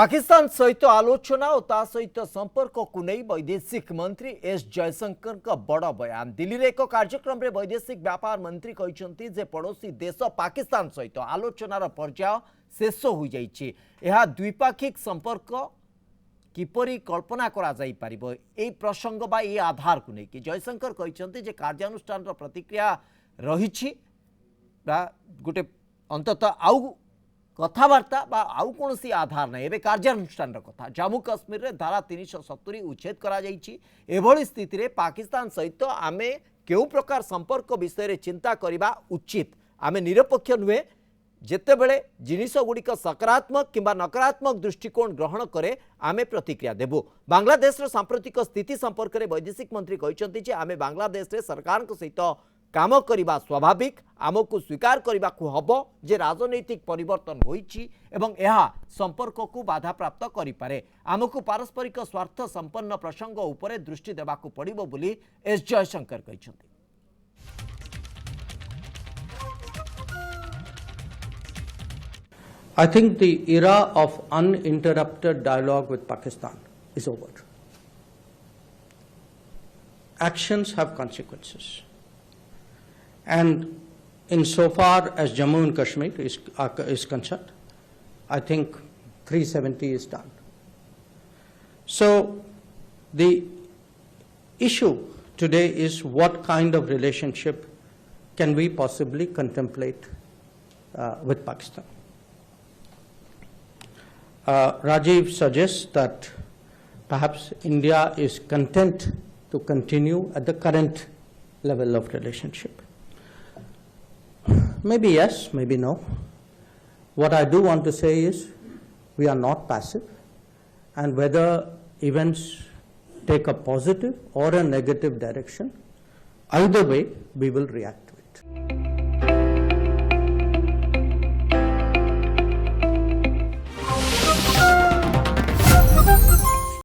पाकिस्तान सहित आलोचना और ता सहित संपर्क को नहीं वैदेशिक मंत्री एस जयशंकर का बड़ बयान। दिल्ली रे एक कार्यक्रम में वैदेशिक व्यापार मंत्री कहते जे पड़ोसी देश पाकिस्तान सहित आलोचनार पर्याय शेष हो जाइए। यह द्विपाक्षिक संपर्क किपरि कल्पना करा जाई परिबो ए प्रसंग बा ए आधार को लेकिन जयशंकर कहते जे कार्यानुष्ठान प्रतिक्रिया रही गोटे अंततः आउ कथबार्ता बा आउ कौन सी आधार ना एवं कार्यानुष्ठान कथा जम्मू काश्मीर रे धारा 370 उच्छेद करा जाइछि। एभली स्थिति रे पाकिस्तान सहित आमे केउ प्रकार संपर्क विषय रे चिंता करिबा उचित। आमे निरपेक्ष नुहे जेतेबेले जिनिस गुड़िक सकारात्मक किंबा नकारात्मक दृष्टिकोण ग्रहण करे आमे प्रतिक्रिया देबु। बांग्लादेश सांप्रतिक स्थिति संपर्क में वैदेशिक मंत्री कहते जे आमे बांग्लादेश रे सरकार सहित काम करने स्वाभाविक आमको स्वीकार करने को हब जे राजनैतिक परिवर्तन होइछि एवं यह संपर्क को बाधा प्राप्त करिपारे। आमको पारस्परिक स्वार्थ संपन्न प्रसंग उपरे दृष्टि देबाकू पड़िबो बोली एस जयशंकर कहछन्ति। I think the era of uninterrupted dialogue with Pakistan is over. Actions have consequences. And insofar as Jammu and Kashmir is concerned, I think 370 is done. So the issue today is what kind of relationship can we possibly contemplate with Pakistan. Rajiv suggests that perhaps India is content to continue at the current level of relationship. Maybe yes, maybe no. What I do want to say is we are not passive, and whether events take a positive or a negative direction, either way we will react to it.